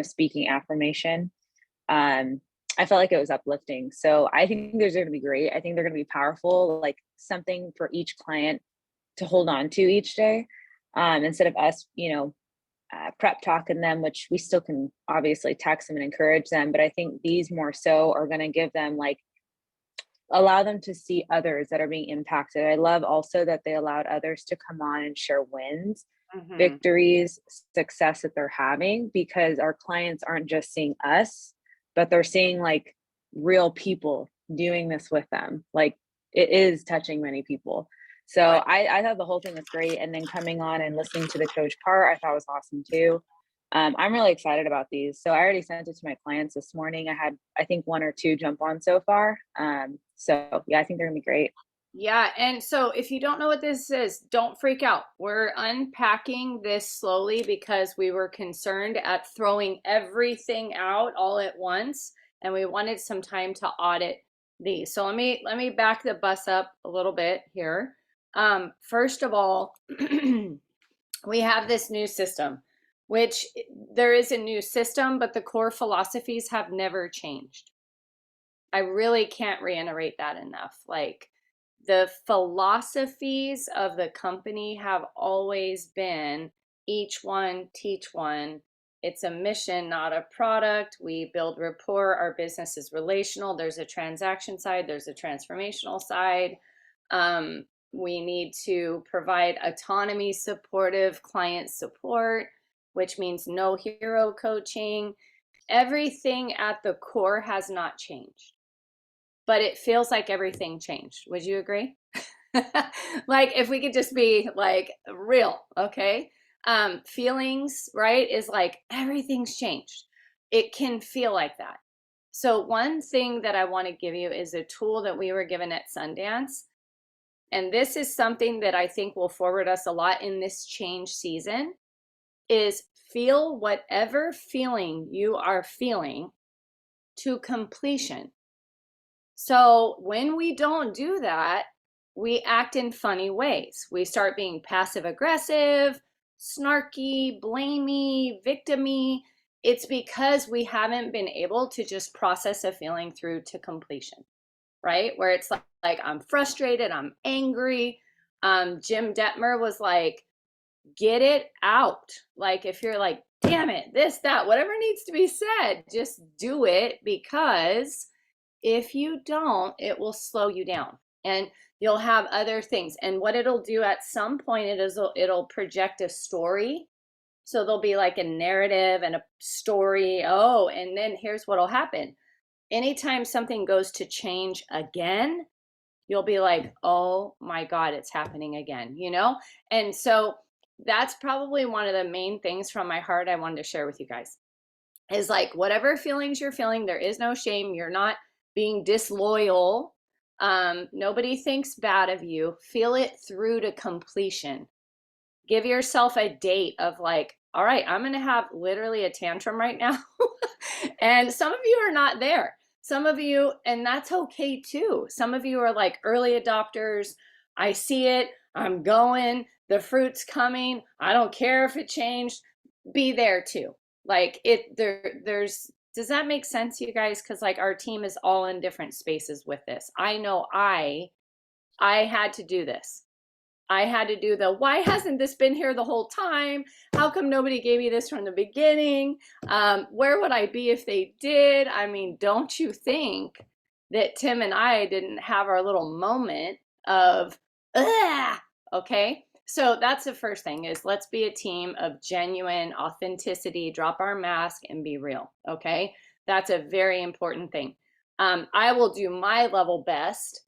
speaking affirmation. I felt like it was uplifting. So I think those are going to be great. I think they're going to be powerful, like something for each client to hold on to each day, instead of us, prep talking them, which we still can obviously text them and encourage them. But I think these more so are going to give them like allow them to see others that are being impacted. I love also that they allowed others to come on and share wins, Hmm. victories, success that they're having, because our clients aren't just seeing us, but they're seeing like real people doing this with them. Like it is touching many people. So Right. I thought the whole thing was great. And then coming on and listening to the coach part, I thought was awesome too. I'm really excited about these. So I already sent it to my clients this morning. I had, I think, one or two jump on so far. So yeah, I think they're gonna be great. Yeah, and so if you don't know what this is, don't freak out. We're unpacking this slowly because we were concerned at throwing everything out all at once, and we wanted some time to audit these. So let me back the bus up a little bit here. First of all, we have this new system, which there is a new system, but the core philosophies have never changed. I really can't reiterate that enough. Like the philosophies of the company have always been each one, teach one. It's a mission, not a product. We build rapport. Our business is relational. There's a transaction side, there's a transformational side. We need to provide autonomy, supportive client support, which means no hero coaching. Everything at the core has not changed, but it feels like everything changed. Would you agree? Like if we could just be like real, okay? Feelings, right, is like everything's changed. It can feel like that. So one thing that I want to give you is a tool that we were given at Sundance. And this is something that I think will forward us a lot in this change season is feel whatever feeling you are feeling to completion. So when we don't do that, we act in funny ways. We start being passive aggressive, snarky, blamey, victimy. It's because we haven't been able to just process a feeling through to completion, right? Where it's like I'm frustrated, I'm angry. Jim Detmer was like, get it out. Like if you're like, damn it, this, that, whatever needs to be said, just do it, because if you don't, it will slow you down and you'll have other things. And what it'll do at some point, it'll project a story. So there'll be like a narrative and a story. Oh, and then here's what'll happen. Anytime something goes to change again, you'll be like, oh my God, it's happening again, you know? And so that's probably one of the main things from my heart I wanted to share with you guys is like, whatever feelings you're feeling, there is no shame. You're not being disloyal. Nobody thinks bad of you. Feel it through to completion. Give yourself a date of like, all right, I'm going to have literally a tantrum right now. And some of you are not there. Some of you, and that's okay too. Some of you are like early adopters. I see it. I'm going. The fruit's coming. I don't care if it changed. Be there too. Like there's, does that make sense, you guys? Because like our team is all in different spaces with this. I know I had to do this. I had to do the, why hasn't this been here the whole time? How come nobody gave me this from the beginning? Where would I be if they did? I mean, don't you think that Tim and I didn't have our little moment of, ah, okay? So that's the first thing is let's be a team of genuine authenticity, drop our mask and be real, okay? That's a very important thing. I will do my level best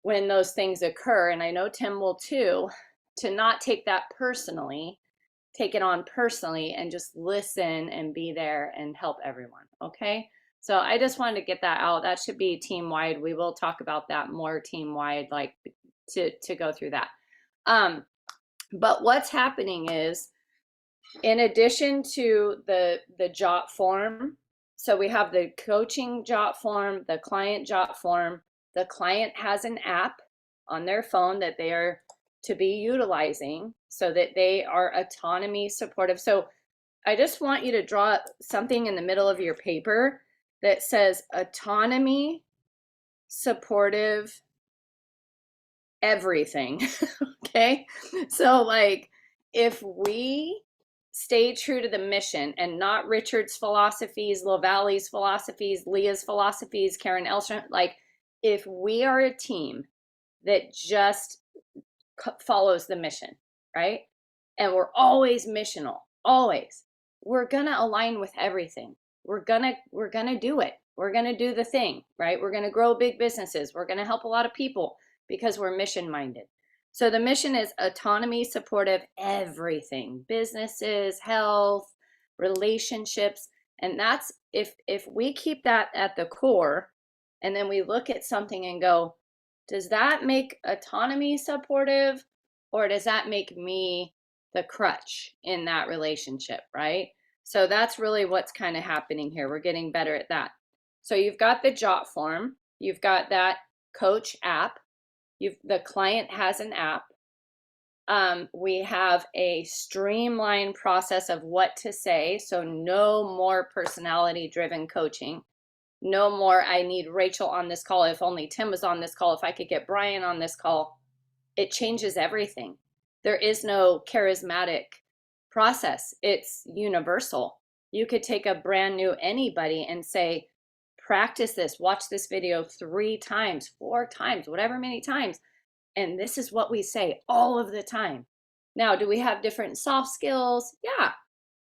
when those things occur, and I know Tim will too, to not take that personally, take it on personally, and just listen and be there and help everyone. Okay. So I just wanted to get that out. That should be team wide. We will talk about that more team wide, like to go through that. But what's happening is, in addition to the JOT form, so we have the coaching JOT form, the client JOT form. The client has an app on their phone that they are to be utilizing so that they are autonomy supportive. So I just want you to draw something in the middle of your paper that says autonomy, supportive, everything. Okay. So, like, if we stay true to the mission and not Richard's philosophies, LaValle's philosophies, Leah's philosophies, Karen Elstrom, like, if we are a team that just follows the mission, right? And we're always missional, always. We're gonna align with everything. We're gonna do it. We're gonna do the thing, right? We're gonna grow big businesses. We're gonna help a lot of people because we're mission minded. So the mission is autonomy, supportive, everything, businesses, health, relationships. And that's if we keep that at the core, and then we look at something and go, does that make autonomy supportive, or does that make me the crutch in that relationship, right? So that's really what's kind of happening here. We're getting better at that. So you've got the Jot form, you've got that coach app, the client has an app. We have a streamlined process of what to say, so no more personality driven coaching. No more, I need Rachel on this call. If only Tim was on this call, if I could get Brian on this call. It changes everything. There is no charismatic process. It's universal. You could take a brand new anybody and say, practice this, watch this video 3 times, 4 times, whatever many times. And this is what we say all of the time. Now, do we have different soft skills? Yeah.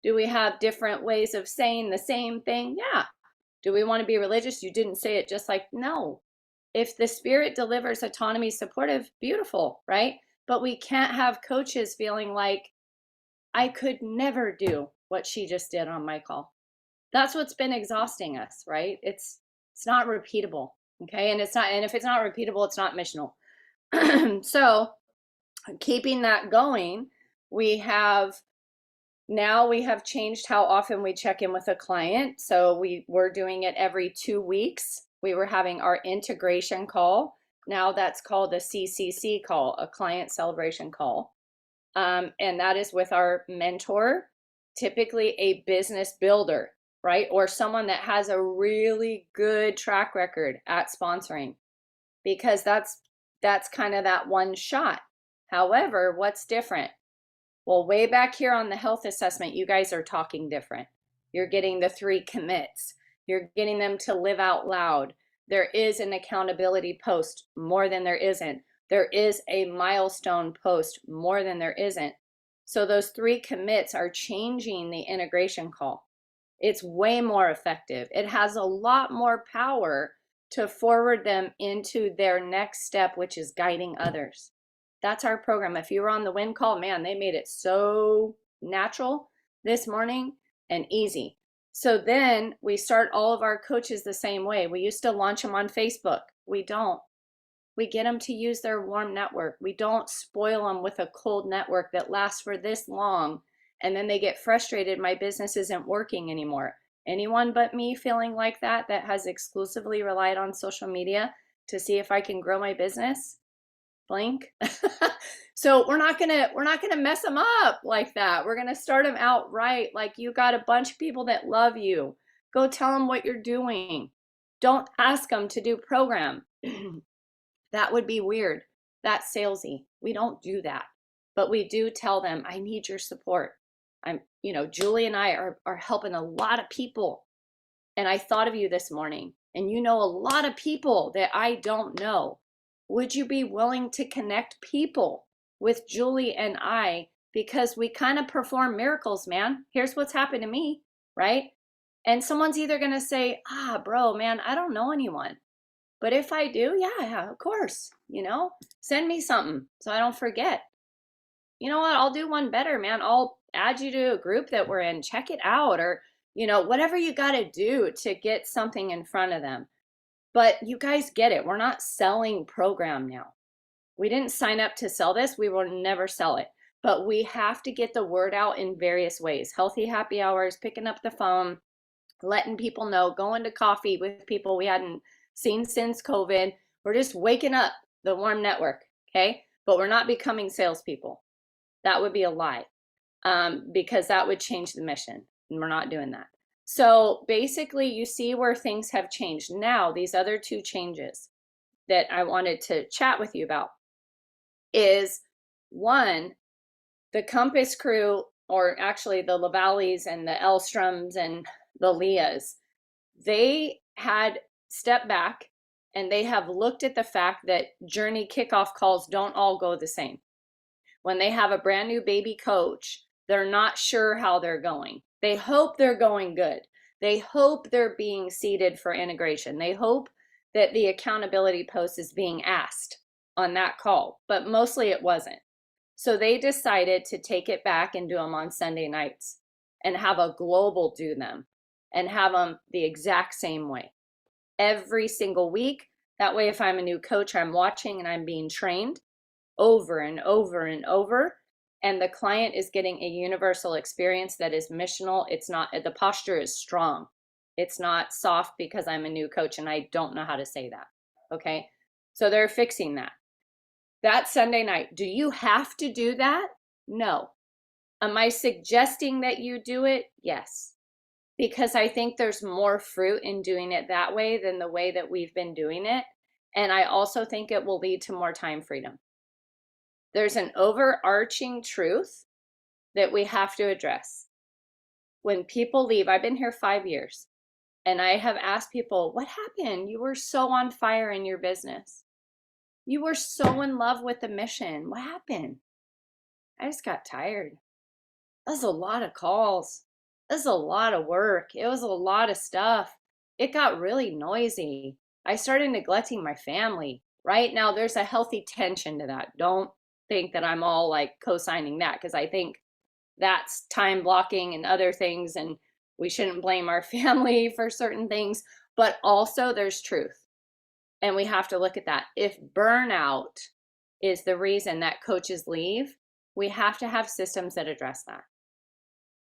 Do we have different ways of saying the same thing? Yeah. Do we want to be religious? You didn't say it just like, no. If the Spirit delivers autonomy, supportive, beautiful, right? But we can't have coaches feeling like, I could never do what she just did on my call. That's what's been exhausting us, right? It's not repeatable, okay? And if it's not repeatable, it's not missional. So keeping that going, we have changed how often we check in with a client. So we're doing it every 2 weeks. We were having our integration call. Now that's called a CCC call, a client celebration call. And that is with our mentor, typically a business builder, right? Or someone that has a really good track record at sponsoring, because that's kind of that one shot. However, what's different? Well, way back here on the health assessment, you guys are talking different. You're getting the 3 commits. You're getting them to live out loud. There is an accountability post more than there isn't. There is a milestone post more than there isn't. So those 3 commits are changing the integration call. It's way more effective. It has a lot more power to forward them into their next step, which is guiding others. That's our program. If you were on the win call, man, they made it so natural this morning and easy. So then we start all of our coaches the same way. We used to launch them on Facebook. We don't. We get them to use their warm network. We don't spoil them with a cold network that lasts for this long, and then they get frustrated. My business isn't working anymore. Anyone but me feeling like that has exclusively relied on social media to see if I can grow my business? Blink. So we're not gonna mess them up like that. We're gonna start them out right. Like, you got a bunch of people that love you. Go tell them what you're doing. Don't ask them to do program. That would be weird. That's salesy. We don't do that. But we do tell them, I need your support. Julie and I are helping a lot of people. And I thought of you this morning. And you know a lot of people that I don't know. Would you be willing to connect people with Julie and I? Because we kind of perform miracles, man. Here's what's happened to me, right? And someone's either going to say, bro, man, I don't know anyone. But if I do, yeah, of course, send me something so I don't forget. You know what? I'll do one better, man. I'll add you to a group that we're in. Check it out, or, whatever you got to do to get something in front of them. But you guys get it. We're not selling program now. We didn't sign up to sell this. We will never sell it. But we have to get the word out in various ways. Healthy happy hours, picking up the phone, letting people know, going to coffee with people we hadn't seen since COVID. We're just waking up the warm network, okay? But we're not becoming salespeople. That would be a lie, because that would change the mission. And we're not doing that. So basically, you see where things have changed. Now, these other two changes that I wanted to chat with you about is one, the Compass crew, or actually the Lavalleys and the Elstroms and the Leahs, they had stepped back and they have looked at the fact that journey kickoff calls don't all go the same. When they have a brand new baby coach, they're not sure how they're going. They hope they're going good. They hope they're being seated for integration. They hope that the accountability post is being asked on that call, but mostly it wasn't. So they decided to take it back and do them on Sunday nights and have a global do them and have them the exact same way every single week. That way, if I'm a new coach, I'm watching and I'm being trained over and over and over. And the client is getting a universal experience that is missional. It's not, the posture is strong. It's not soft because I'm a new coach and I don't know how to say that. Okay. So they're fixing that. That Sunday night, do you have to do that? No. Am I suggesting that you do it? Yes. Because I think there's more fruit in doing it that way than the way that we've been doing it. And I also think it will lead to more time freedom. There's an overarching truth that we have to address. When people leave, I've been here 5 years, and I have asked people, what happened? You were so on fire in your business. You were so in love with the mission. What happened? I just got tired. That was a lot of calls. That was a lot of work. It was a lot of stuff. It got really noisy. I started neglecting my family. Right now, there's a healthy tension to that. Don't think that I'm all like co-signing that, because I think that's time blocking and other things, and we shouldn't blame our family for certain things, but also there's truth. And we have to look at that. If burnout is the reason that coaches leave, we have to have systems that address that.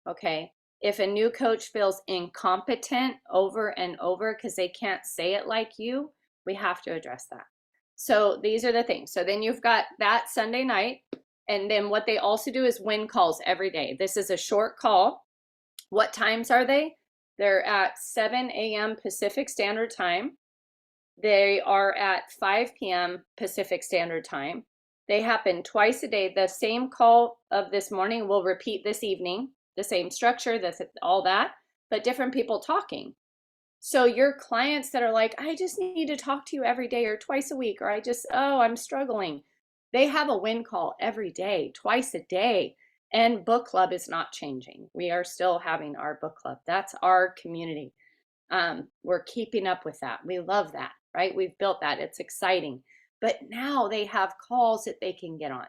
Okay. If a new coach feels incompetent over and over because they can't say it like you, we have to address that. So these are the things. So then you've got that Sunday night. And then what they also do is win calls every day. This is a short call. What times are they? They're at 7 a.m. Pacific Standard Time. They are at 5 p.m. Pacific Standard Time. They happen twice a day. The same call of this morning will repeat this evening, the same structure, all that, but different people talking. So your clients that are like, I just need to talk to you every day or twice a week, or I'm struggling. They have a win call every day, twice a day. And book club is not changing. We are still having our book club. That's our community. We're keeping up with that. We love that, right? We've built that. It's exciting. But now they have calls that they can get on.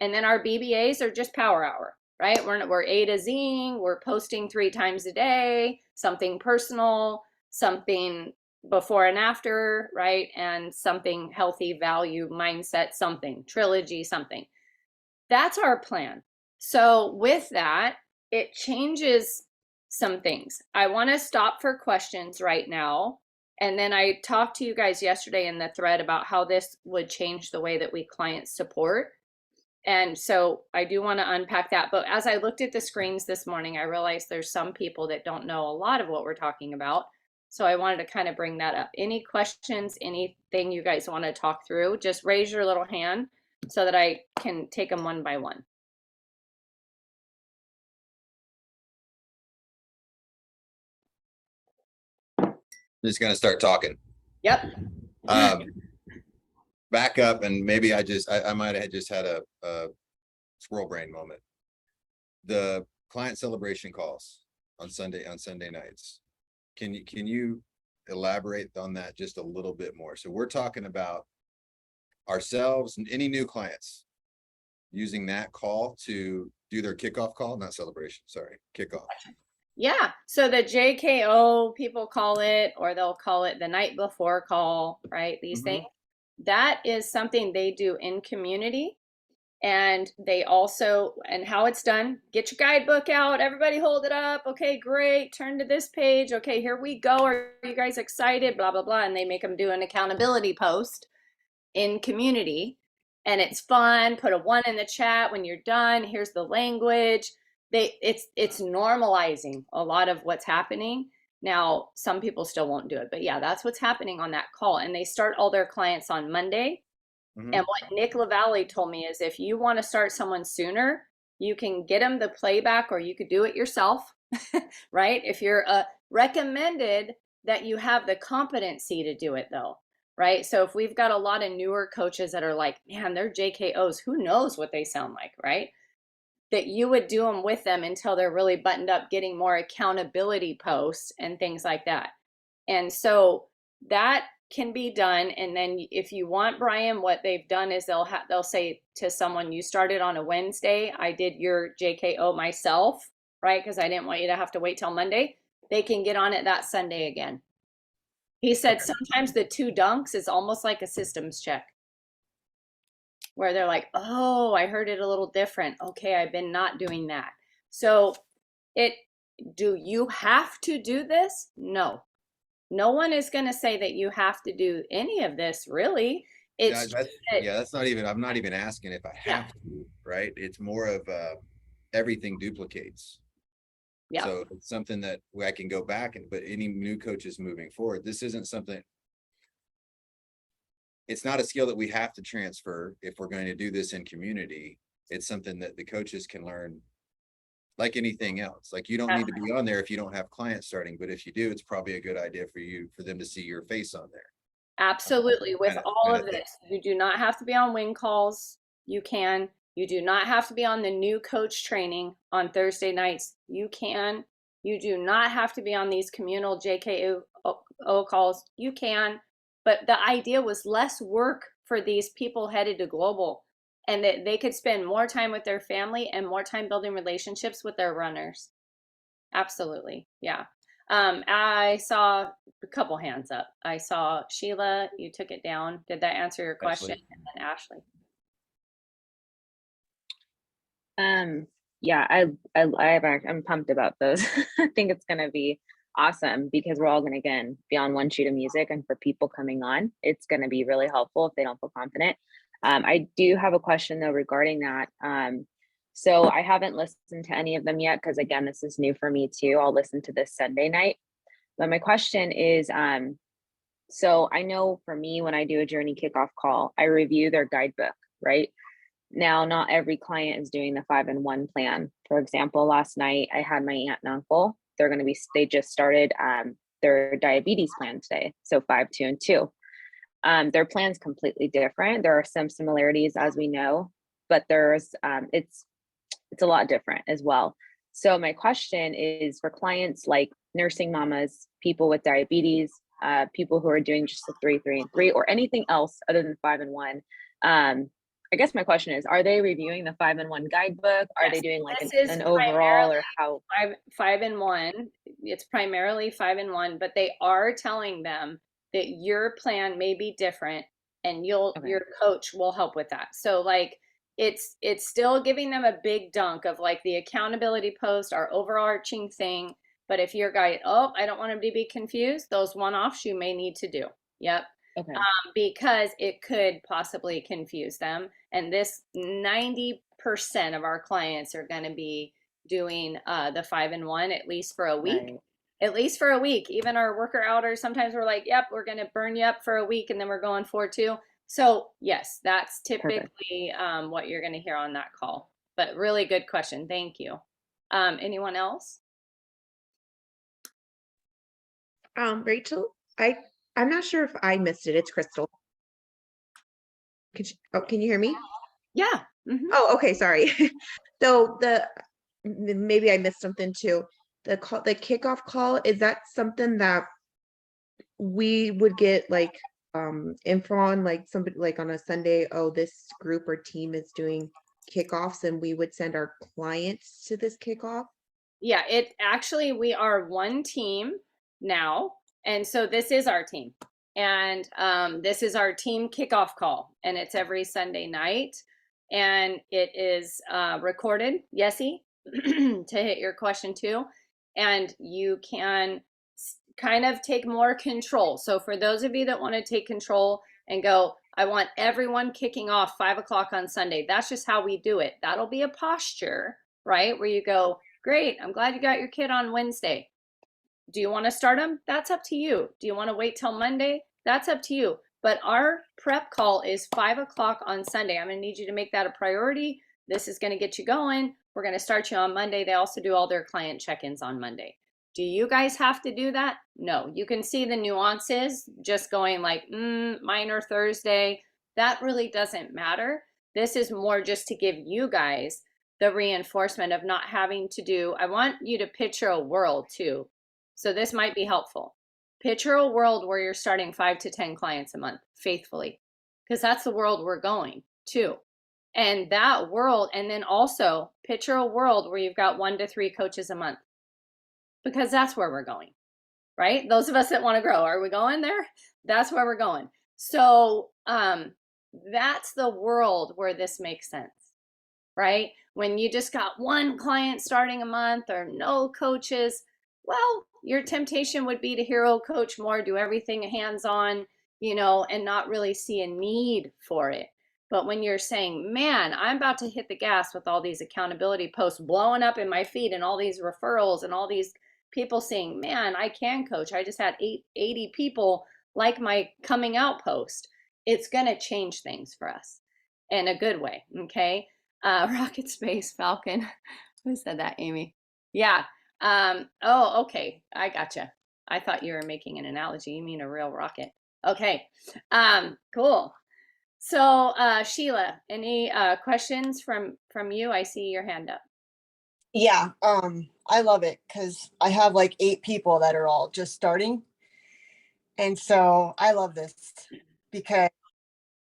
And then our BBAs are just power hour, right? We're A to Z. We're posting 3 times a day, something personal, something before and after, right? And something healthy, value, mindset, something, trilogy, something. That's our plan. So with that, it changes some things. I want to stop for questions right now. And then I talked to you guys yesterday in the thread about how this would change the way that we client support. And so I do want to unpack that. But as I looked at the screens this morning, I realized there's some people that don't know a lot of what we're talking about. So I wanted to kind of bring that up. Any questions, anything you guys want to talk through, just raise your little hand so that I can take them one by one. Just gonna start talking. Yep. Back up, and maybe I might have just had a squirrel brain moment. The client celebration calls on Sunday nights. Can you elaborate on that just a little bit more? So we're talking about ourselves and any new clients using that call to do their kickoff call, not celebration, sorry, kickoff. Yeah. So the JKO people call it, or they'll call it the night before call, right? These things. That is something they do in community. And they also, and how it's done, get your guidebook out, everybody hold it up. Okay, great. Turn to this page. Okay, here we go. Are you guys excited? Blah, blah, blah. And they make them do an accountability post in community. And it's fun. Put a 1 in the chat when you're done. Here's the language. it's normalizing a lot of what's happening. Now, some people still won't do it, but yeah, that's what's happening on that call. And they start all their clients on Monday. Mhm. And what Nick LaValle told me is if you want to start someone sooner, you can get them the playback or you could do it yourself, right? If you're recommended that you have the competency to do it though, right? So if we've got a lot of newer coaches that are like, man, they're JKOs, who knows what they sound like, right? That you would do them with them until they're really buttoned up, getting more accountability posts and things like that. And so that can be done. And then if you want, Brian, what they've done is they'll say to someone, you started on a Wednesday, I did your JKO myself, right? Because I didn't want you to have to wait till Monday. They can get on it that Sunday again. He said sometimes the 2 dunks is almost like a systems check where they're like, oh, I heard it a little different. Okay, I've been not doing that. So do you have to do this? No. No one is going to say that you have to do any of this, really. Yeah, It's that's not even, I'm not even asking if I have to, right? It's more of everything duplicates. yeah. So it's something that I can go back but any new coaches moving forward, this isn't something. It's not a skill that we have to transfer if we're going to do this in community. It's something that the coaches can learn like anything else. Like you don't need to be on there if you don't have clients starting, but if you do, it's probably a good idea for them to see your face on there. Absolutely. With Kinda- all kinda of thing. this, you do not have to be on wing calls. You can. You do not have to be on the new coach training on Thursday nights. You can. You do not have to be on these communal JKO calls. You can. But the idea was less work for these people headed to global and that they could spend more time with their family and more time building relationships with their runners. Absolutely. Yeah. I saw a couple hands up. I saw Sheila, you took it down. Did that answer your question? Ashley. And then Ashley. Yeah, I'm pumped about those. I think it's gonna be awesome because we're all gonna again be on one sheet of music, and for people coming on, it's gonna be really helpful if they don't feel confident. I do have a question though regarding that. So I haven't listened to any of them yet because again, this is new for me too. I'll listen to this Sunday night. But my question is, so I know for me, when I do a journey kickoff call, I review their guidebook, right? Now, not every client is doing the 5-in-1 plan. For example, last night I had my aunt and uncle. They just started their diabetes plan today. So 5, 2, and 2. Their plan's completely different. There are some similarities as we know, but it's a lot different as well. So my question is for clients like nursing mamas, people with diabetes, people who are doing just the 3, 3, and 3, or anything else other than 5-in-1. I guess my question is, are they reviewing the 5-in-1 guidebook? Are they doing like an overall or how? 5-in-1. It's primarily 5-in-1, but they are telling them that your plan may be different and your coach will help with that. So like it's still giving them a big dunk of like the accountability post, our overarching thing. But if your guy, I don't want him to be confused, those one-offs you may need to do. Yep. Okay. Because it could possibly confuse them. And this 90% of our clients are going to be doing the 5-in-1 at least for a week. Right. At least for a week. Even our worker outers, sometimes we're like, yep, we're going to burn you up for a week and then we're going 4-2. So yes, that's typically what you're going to hear on that call. But really good question. Thank you. Anyone else? Rachel, I'm not sure if I missed it. It's Crystal. Can you hear me? Yeah. Mm-hmm. Oh, okay. Sorry. So maybe I missed something too. The kickoff call, is that something that we would get like info on, like somebody like on a Sunday, this group or team is doing kickoffs and we would send our clients to this kickoff? Yeah, we are one team now. And so this is our team. And this is our team kickoff call. And it's every Sunday night. And it is recorded, Yessie, to hit your question too. And you can kind of take more control. So for those of you that want to take control and go, I want everyone kicking off 5 o'clock on Sunday. That's just how we do it. That'll be a posture, right? Where you go, great, I'm glad you got your kid on Wednesday. Do you want to start them? That's up to you. Do you want to wait till Monday? That's up to you. But our prep call is 5 o'clock on Sunday. I'm going to need you to make that a priority. This is going to get you going. We're going to start you on Monday. They also do all their client check-ins on Monday. Do you guys have to do that? No. You can see the nuances just going like, minor Thursday. That really doesn't matter. This is more just to give you guys the reinforcement of not having to do. I want you to picture a world too. So this might be helpful. Picture a world where you're starting 5 to 10 clients a month faithfully, because that's the world we're going to. And that world, and then also picture a world where you've got 1 to 3 coaches a month, because that's where we're going, right? Those of us that want to grow, are we going there? That's where we're going. So that's the world where this makes sense, right? When you just got 1 client starting a month or no coaches, well, your temptation would be to hero coach more, do everything hands-on, you know, and not really see a need for it. But when you're saying, man, I'm about to hit the gas with all these accountability posts blowing up in my feed and all these referrals and all these people saying, man, I can coach. I just had 80 people like my coming out post. It's going to change things for us in a good way. Okay. Rocket Space Falcon. Who said that, Amy? Yeah. Oh, okay. I gotcha. I thought you were making an analogy. You mean a real rocket. Okay. Cool. So, Sheila, any questions from you? I see your hand up. Yeah, I love it because I have like 8 people that are all just starting. And so I love this because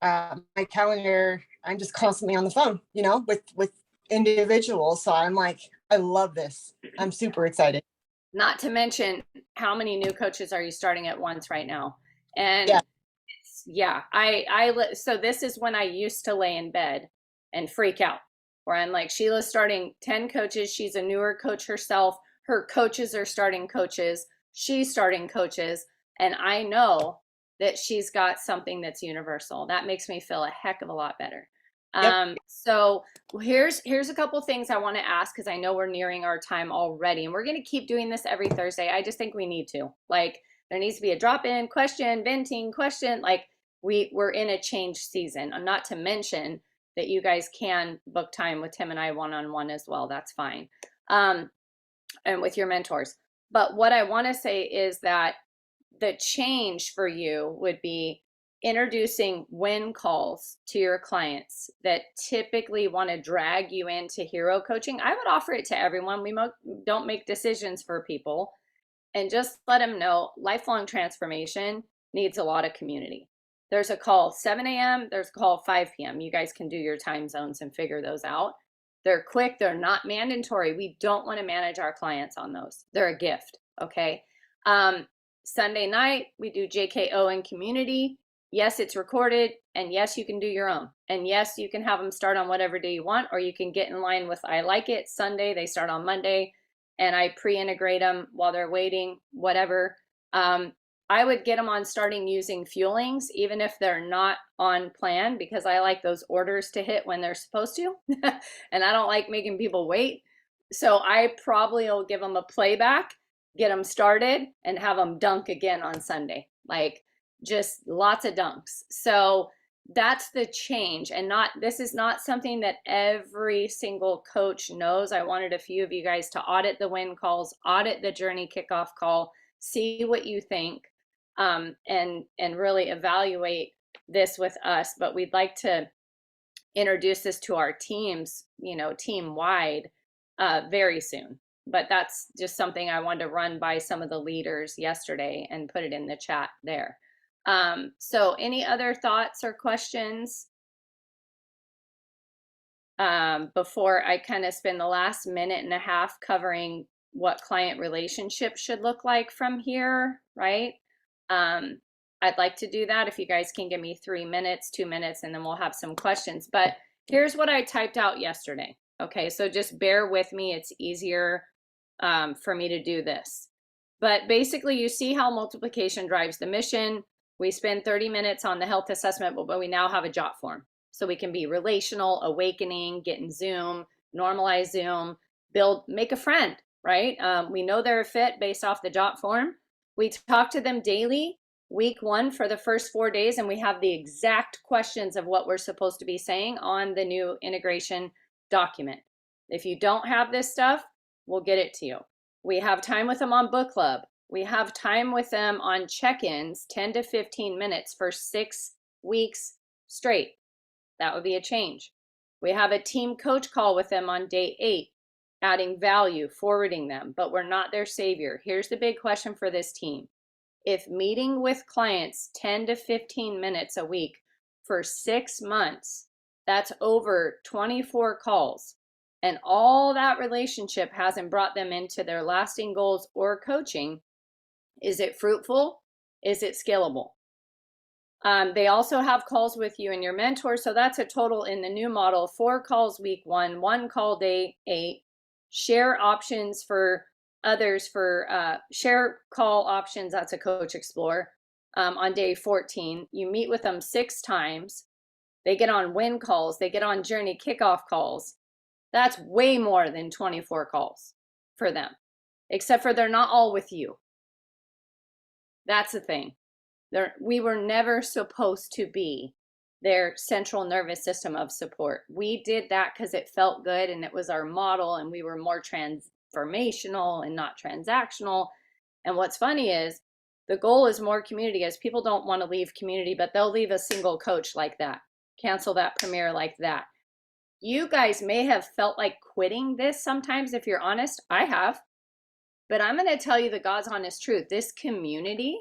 my calendar, I'm just constantly on the phone, you know, with individuals. So I'm like, I love this. I'm super excited. Not to mention, how many new coaches are you starting at once right now? And yeah, so this is when I used to lay in bed and freak out, where I'm like, Sheila's starting 10 coaches. She's a newer coach herself. Her coaches are starting coaches. She's starting coaches. And I know that she's got something that's universal. That makes me feel a heck of a lot better. Yep. So here's a couple things I want to ask, because I know we're nearing our time already, and we're going to keep doing this every Thursday. I just think we need to, like, there needs to be a drop-in question, venting question. Like, we're in a change season, and not to mention that you guys can book time with Tim and I one-on-one as well. That's fine. And with your mentors. But what I want to say is that the change for you would be introducing win calls to your clients that typically want to drag you into hero coaching. I would offer it to everyone. We don't make decisions for people, and just let them know lifelong transformation needs a lot of community. There's a call 7 a.m. There's a call 5 p.m. You guys can do your time zones and figure those out. They're quick. They're not mandatory. We don't want to manage our clients on those. They're a gift. Okay. Sunday night, we do JKO and community. Yes, it's recorded. And yes, you can do your own. And yes, you can have them start on whatever day you want, or you can get in line with I Like It Sunday. They start on Monday, and I pre-integrate them while they're waiting, whatever. I would get them on starting using fuelings, even if they're not on plan, because I like those orders to hit when they're supposed to. And I don't like making people wait. So I probably will give them a playback, get them started, and have them dunk again on Sunday. Like, just lots of dunks. So that's the change. And this is not something that every single coach knows. I wanted a few of you guys to audit the win calls, audit the journey kickoff call, see what you think. And really evaluate this with us. But we'd like to introduce this to our teams, you know, team wide, very soon. But that's just something I wanted to run by some of the leaders yesterday and put it in the chat there. So any other thoughts or questions before I kind of spend the last minute and a half covering what client relationships should look like from here, right? I'd like to do that if you guys can give me 3 minutes, 2 minutes, and then we'll have some questions. But here's what I typed out yesterday. Okay, so just bear with me. It's easier for me to do this. But basically, you see how multiplication drives the mission. We spend 30 minutes on the health assessment, but we now have a jot form. So we can be relational, awakening, get in Zoom, normalize Zoom, make a friend, right? We know they're a fit based off the jot form. We talk to them daily, week 1 for the first 4 days, and we have the exact questions of what we're supposed to be saying on the new integration document. If you don't have this stuff, we'll get it to you. We have time with them on book club. We have time with them on check-ins, 10 to 15 minutes for 6 weeks straight. That would be a change. We have a team coach call with them on day 8, adding value, forwarding them, but we're not their savior. Here's the big question for this team. If meeting with clients 10 to 15 minutes a week for 6 months, that's over 24 calls, and all that relationship hasn't brought them into their lasting goals or coaching, is it fruitful? Is it scalable? They also have calls with you and your mentor. So that's a total in the new model, 4 calls week 1, 1 call day 8, share options for others for share call options. That's a Coach Explore on day 14. You meet with them 6 times. They get on win calls. They get on journey kickoff calls. That's way more than 24 calls for them, except for they're not all with you. That's the thing. We were never supposed to be their central nervous system of support. We did that because it felt good and it was our model, and we were more transformational and not transactional. And what's funny is the goal is more community, as people don't want to leave community, but they'll leave a single coach like that, cancel that premiere like that. You guys may have felt like quitting this sometimes, if you're honest. I have. But I'm going to tell you the God's honest truth. This community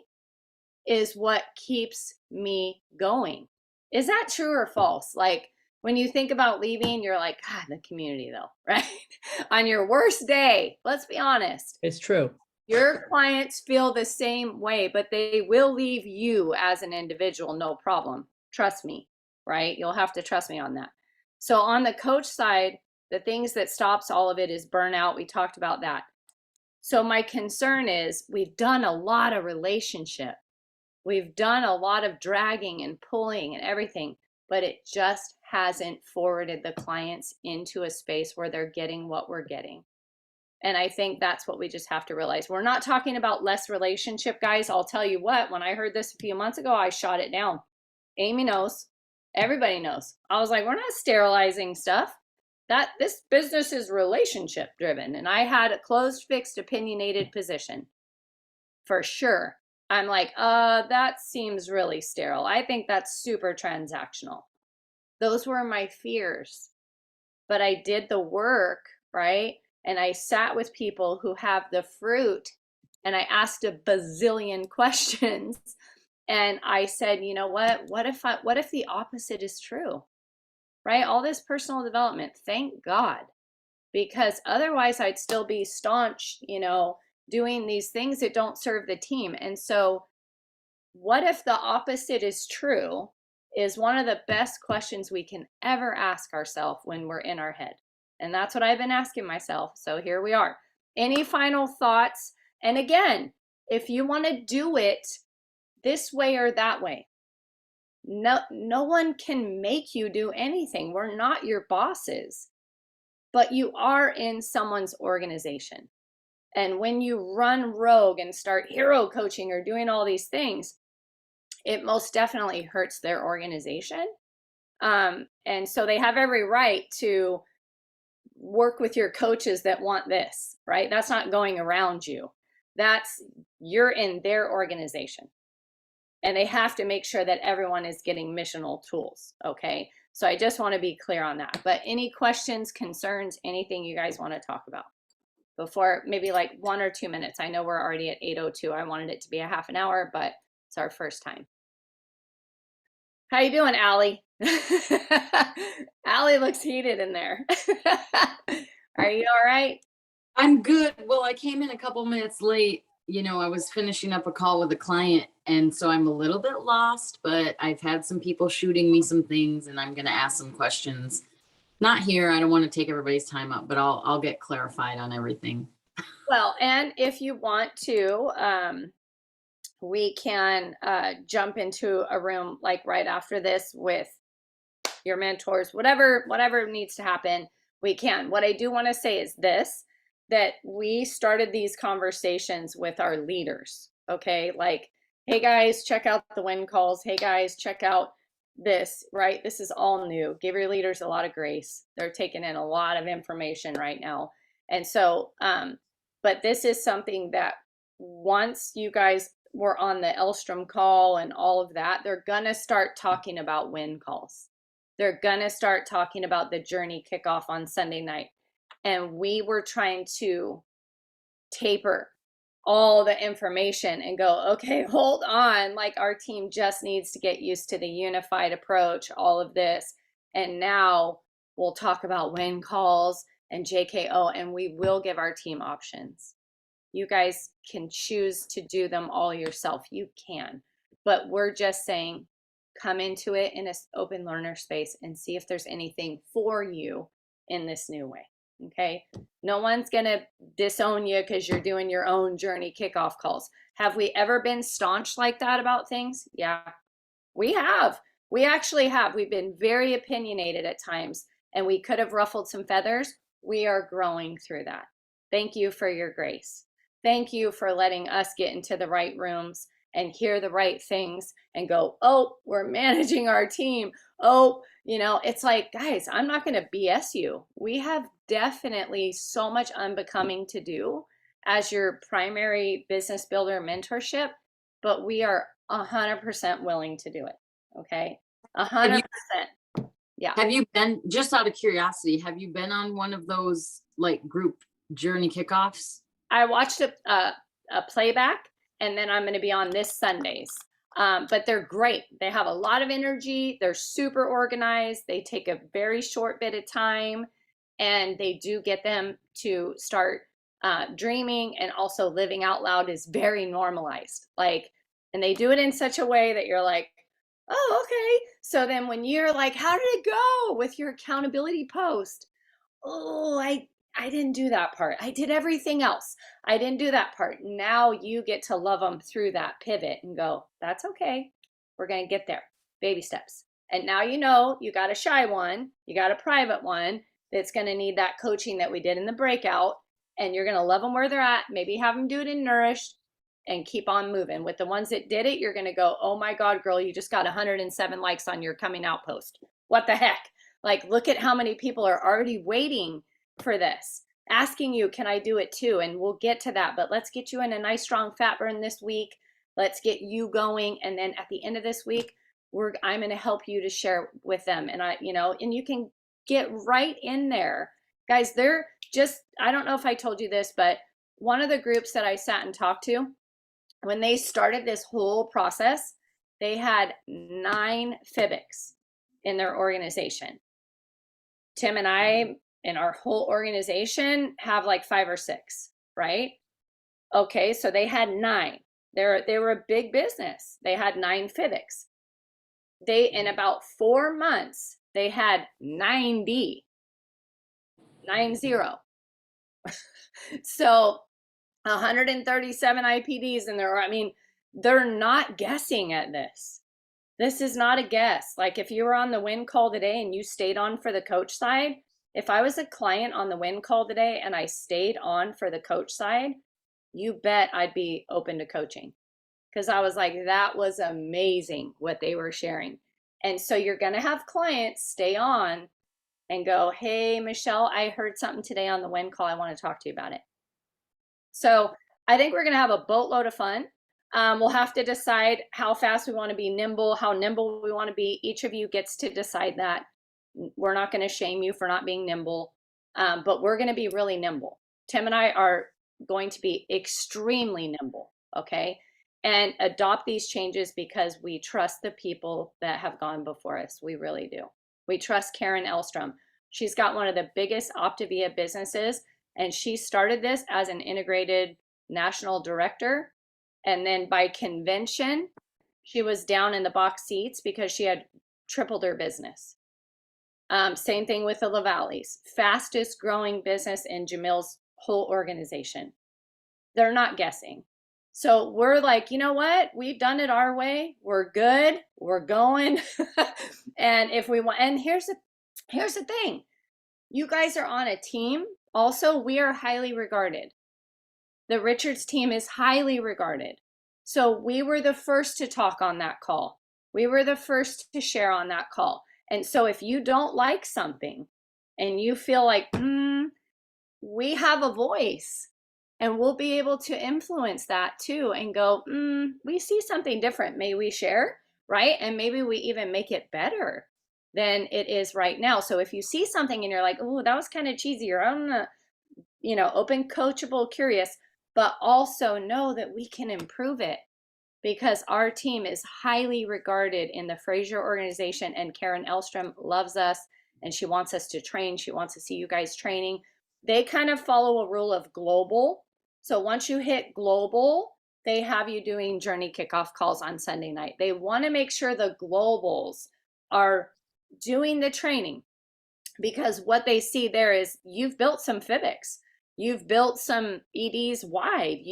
is what keeps me going. Is that true or false? Like when you think about leaving, you're like, God, the community though, right? On your worst day, let's be honest. It's true. Your clients feel the same way, but they will leave you as an individual, no problem. Trust me, right? You'll have to trust me on that. So on the coach side, the things that stops all of it is burnout. We talked about that. So my concern is we've done a lot of relationship. We've done a lot of dragging and pulling and everything, but it just hasn't forwarded the clients into a space where they're getting what we're getting. And I think that's what we just have to realize. We're not talking about less relationship, guys. I'll tell you what, when I heard this a few months ago, I shot it down. Amy knows. Everybody knows. I was like, we're not sterilizing stuff. This business is relationship driven. And I had a closed, fixed, opinionated position for sure. I'm like, that seems really sterile. I think that's super transactional. Those were my fears. But I did the work, right? And I sat with people who have the fruit, and I asked a bazillion questions. And I said, you know what? What if the opposite is true? Right? All this personal development, thank God. Because otherwise I'd still be staunch, doing these things that don't serve the team. And so what if the opposite is true is one of the best questions we can ever ask ourselves when we're in our head. And that's what I've been asking myself. So here we are. Any final thoughts? And again, if you want to do it this way or that way, no one can make you do anything. We're not your bosses, but you are in someone's organization. And when you run rogue and start hero coaching or doing all these things, it most definitely hurts their organization. And so they have every right to work with your coaches that want this, right? That's not going around you. You're in their organization. And they have to make sure that everyone is getting missional tools, okay? So I just want to be clear on that. But any questions, concerns, anything you guys want to talk about before maybe like 1 or 2 minutes? I know we're already at 8:02. I wanted it to be a half an hour, but it's our first time. How you doing, Allie? Allie looks heated in there. Are you all right? I'm good. Well, I came in a couple minutes late. I was finishing up a call with a client, and so I'm a little bit lost, but I've had some people shooting me some things, and I'm going to ask some questions. Not here. I don't want to take everybody's time up, but I'll get clarified on everything. Well, and if you want to, we can jump into a room like right after this with your mentors, whatever needs to happen. We can. What I do want to say is this, that we started these conversations with our leaders, okay? Like, hey guys, check out the win calls. Hey guys, check out this, right? This is all new. Give your leaders a lot of grace. They're taking in a lot of information right now. And so, but this is something that once you guys were on the Elstrom call and all of that, they're going to start talking about win calls. They're going to start talking about the journey kickoff on Sunday night. And we were trying to taper all the information and go, okay, hold on. Like, our team just needs to get used to the unified approach, all of this. And now we'll talk about win calls and JKO, and we will give our team options. You guys can choose to do them all yourself. You can, but we're just saying, come into it in an open learner space and see if there's anything for you in this new way. Okay. No one's going to disown you because you're doing your own journey kickoff calls. Have we ever been staunch like that about things? Yeah, we have. We actually have. We've been very opinionated at times, and we could have ruffled some feathers. We are growing through that. Thank you for your grace. Thank you for letting us get into the right rooms and hear the right things and go, oh, we're managing our team. Oh, you know, it's like, guys, I'm not going to BS you. We have definitely so much unbecoming to do as your primary business builder mentorship, but we are 100% willing to do it. Okay. 100%. Yeah. Have you been, just out of curiosity, have you been on one of those like group journey kickoffs? I watched a playback, and then I'm going to be on this Sundays. But they're great. They have a lot of energy. They're super organized. They take a very short bit of time, and they do get them to start dreaming, and also living out loud is very normalized. Like, and they do it in such a way that you're like, oh, okay. So then when you're like, how did it go with your accountability post? Oh, I didn't do that part. I did everything else. I didn't do that part. Now you get to love them through that pivot and go, that's okay. We're going to get there. Baby steps. And now you know you got a shy one, you got a private one that's going to need that coaching that we did in the breakout. And you're going to love them where they're at. Maybe have them do it in Nourished and keep on moving. With the ones that did it, you're going to go, oh my God, girl, you just got 107 likes on your coming out post. What the heck? Like, look at how many people are already waiting for this, asking you, can I do it too? And we'll get to that, but let's get you in a nice strong fat burn this week. Let's get you going. And then at the end of this week, I'm going to help you to share with them. And and you can get right in there. Guys, they're just, I don't know if I told you this, but one of the groups that I sat and talked to, when they started this whole process, they had 9 FIBICs in their organization. Tim and I, in our whole organization, have like 5 or 6, right? Okay, so they had 9. They were a big business. They had 9 FIBICs. In about 4 months, they had 90. So 137 IPDs in there. I mean, they're not guessing at this. This is not a guess. Like, if you were on the win call today and you stayed on for the coach side, if I was a client on the win call today and I stayed on for the coach side, you bet I'd be open to coaching, because I was like, that was amazing what they were sharing. And so you're going to have clients stay on and go, hey, Michelle, I heard something today on the win call. I want to talk to you about it. So I think we're going to have a boatload of fun. We'll have to decide how fast we want to be nimble, how nimble we want to be. Each of you gets to decide that. We're not going to shame you for not being nimble, but we're going to be really nimble. Tim and I are going to be extremely nimble, okay? And adopt these changes because we trust the people that have gone before us. We really do. We trust Karen Elstrom. She's got one of the biggest Optavia businesses, and she started this as an integrated national director. And then by convention, she was down in the box seats because she had tripled her business. Same thing with the Lavalleys, fastest growing business in Jamil's whole organization. They're not guessing. So we're like, you know what? We've done it our way. We're good. We're going. And if we want, and here's the thing. You guys are on a team. Also, we are highly regarded. The Richards team is highly regarded. So we were the first to talk on that call. We were the first to share on that call. And so if you don't like something and you feel like, we have a voice and we'll be able to influence that too and go, we see something different. May we share, right? And maybe we even make it better than it is right now. So if you see something and you're like, oh, that was kind of cheesy, or I'm not, open, coachable, curious, but also know that we can improve it because our team is highly regarded in the Fraser organization, and Karen Elstrom loves us and she wants us to train. She wants to see you guys training. They kind of follow a rule of global. So once you hit global, they have you doing journey kickoff calls on Sunday night. They want to make sure the globals are doing the training, because what they see there is you've built some FIBICs. You've built some EDs wide.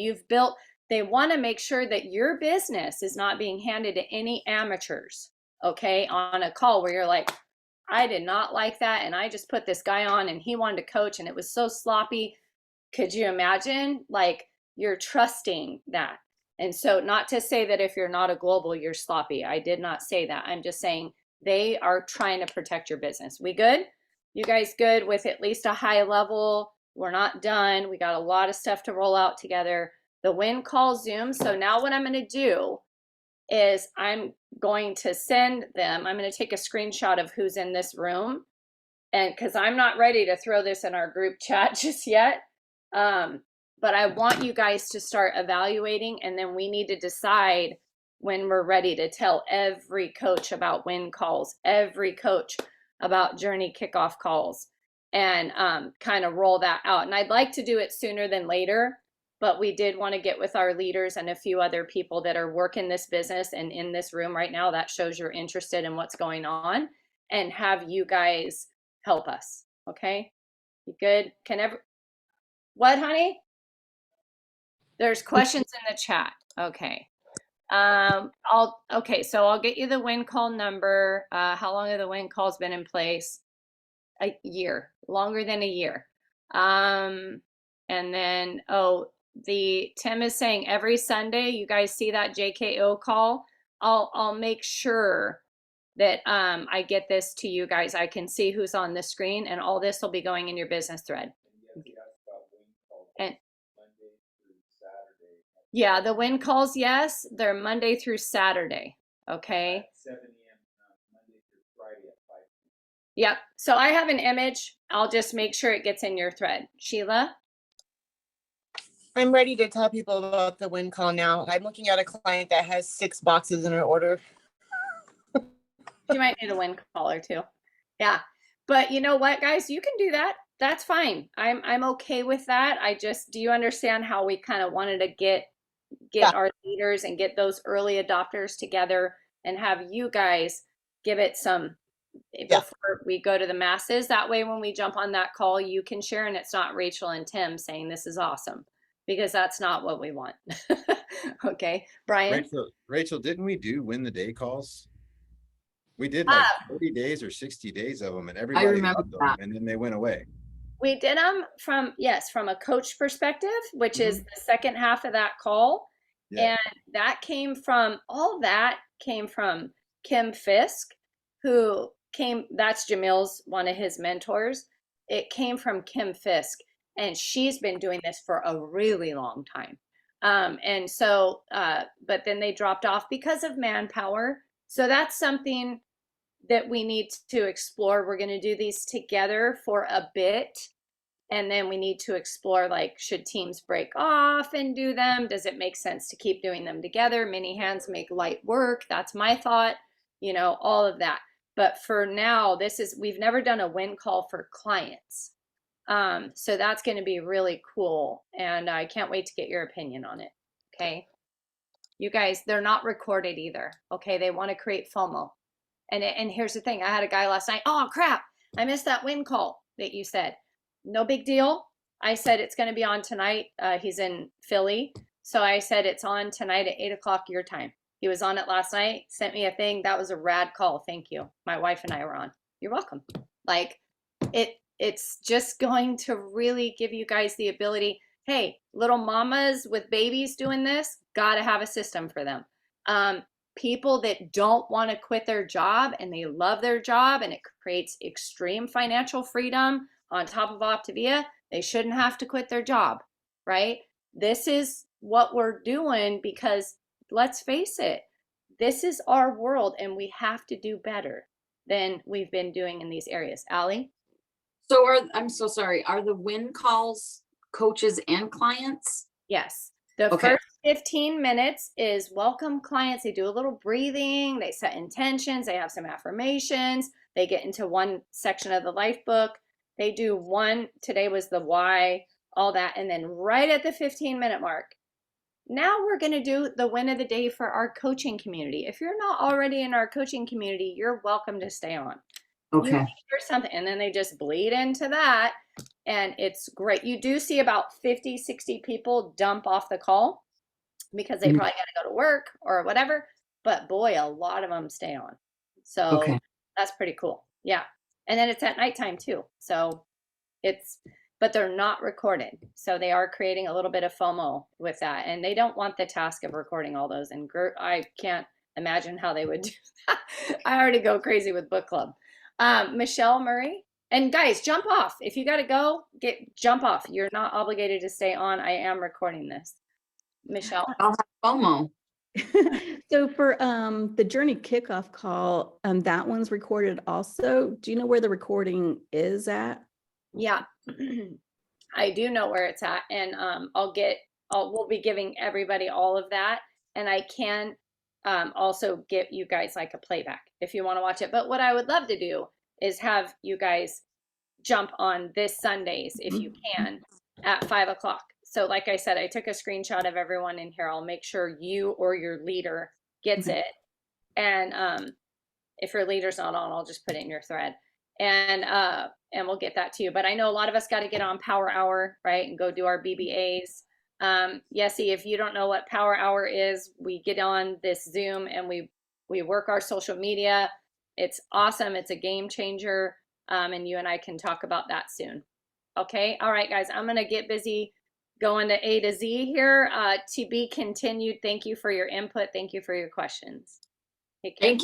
They want to make sure that your business is not being handed to any amateurs, okay, on a call where you're like, I did not like that. And I just put this guy on and he wanted to coach and it was so sloppy. Could you imagine? Like, you're trusting that. And so, not to say that if you're not a global, you're sloppy. I did not say that. I'm just saying they are trying to protect your business. We good? You guys good with at least a high level? We're not done. We got a lot of stuff to roll out together. The win call Zoom. So now what I'm going to do is I'm going to send them, I'm going to take a screenshot of who's in this room. And because I'm not ready to throw this in our group chat just yet. But I want you guys to start evaluating, and then we need to decide when we're ready to tell every coach about win calls, every coach about journey kickoff calls, and kind of roll that out. And I'd like to do it sooner than later, but we did want to get with our leaders and a few other people that are working this business and in this room right now. That shows you're interested in what's going on, and have you guys help us. Okay, you good? What, honey? There's questions in the chat. Okay. So I'll get you the win call number. How long have the win calls been in place? A year, longer than a year. And then, Tim is saying every Sunday, you guys see that JKO call. I'll make sure that I get this to you guys. I can see who's on the screen, and all this will be going in your business thread. And yeah, the win calls, yes, they're Monday through Saturday. Okay. 7 a.m. Monday through Friday at 5 p.m. Yep. So I have an image. I'll just make sure it gets in your thread. Sheila? I'm ready to tell people about the win call now. I'm looking at a client that has 6 boxes in her order. You might need a win call or two. Yeah. But you know what, guys? You can do that. That's fine. I'm okay with that. Do you understand how we kind of wanted to get our leaders and get those early adopters together and have you guys give it some before we go to the masses? That way, when we jump on that call, you can share, and it's not Rachel and Tim saying this is awesome, because that's not what we want. Okay, Brian? Rachel, didn't we do win the day calls? We did like 30 days or 60 days of them, and everybody remember loved them, that. and then they went away. We did them from a coach perspective, which is the second half of that call. Yeah. And that came from Kim Fisk, that's Jamil's, one of his mentors. It came from Kim Fisk, and she's been doing this for a really long time. And so, but then they dropped off because of manpower. So that's something that we need to explore. We're going to do these together for a bit. And then we need to explore, like, should teams break off and do them? Does it make sense to keep doing them together? Many hands make light work. That's my thought, all of that. But for now, we've never done a win call for clients. So that's going to be really cool. And I can't wait to get your opinion on it. Okay. You guys, they're not recorded either. Okay. They want to create FOMO. And here's the thing. I had a guy last night. Oh, crap. I missed that win call that you said. No big deal. I said it's going to be on tonight. He's in Philly. So I said it's on tonight at 8:00 your time. He was on it last night, sent me a thing. That was a rad call. Thank you. My wife and I were on. You're welcome. Like, it it's just going to really give you guys the ability. Hey, little mamas with babies doing this, got to have a system for them. People that don't want to quit their job and they love their job and it creates extreme financial freedom on top of Optavia, they shouldn't have to quit their job, right? This is what we're doing because let's face it, this is our world and we have to do better than we've been doing in these areas. Allie? So I'm so sorry. Are the win calls coaches and clients? Yes. The Okay. first 15 minutes is welcome clients. They do a little breathing, they set intentions, they have some affirmations, they get into one section of the life book. They do one, today was the why, all that. And then right at the 15-minute mark, now we're going to do the win of the day for our coaching community. If you're not already in our coaching community, you're welcome to stay on. You Okay. hear something, and then they just bleed into that. And it's great. You do see about 50, 60 people dump off the call because they Mhm. probably got to go to work or whatever. But boy, a lot of them stay on. So Okay. that's pretty cool. Yeah. And then it's at nighttime too. So but they're not recorded. So they are creating a little bit of FOMO with that. And they don't want the task of recording all those. And I can't imagine how they would do that. I already go crazy with book club. Michelle Murray. And guys, jump off. If you got to go, jump off. You're not obligated to stay on. I am recording this. Michelle. I'll have FOMO. So for the journey kickoff call, that one's recorded also. Do you know where the recording is at? Yeah, I do know where it's at, and we'll be giving everybody all of that, and I can also give you guys like a playback if you want to watch it. But what I would love to do is have you guys jump on this Sundays if you can at 5 o'clock. So like I said, I took a screenshot of everyone in here. I'll make sure you or your leader gets it, and if your leader's not on, I'll just put it in your thread. And we'll get that to you. But I know a lot of us got to get on Power Hour, right? And go do our BBAs. Yessie, if you don't know what Power Hour is, we get on this Zoom and we work our social media. It's awesome. It's a game changer. And you and I can talk about that soon. Okay. All right, guys, I'm going to get busy going to A to Z here. To be continued. Thank you for your input. Thank you for your questions. Take care. Thank you.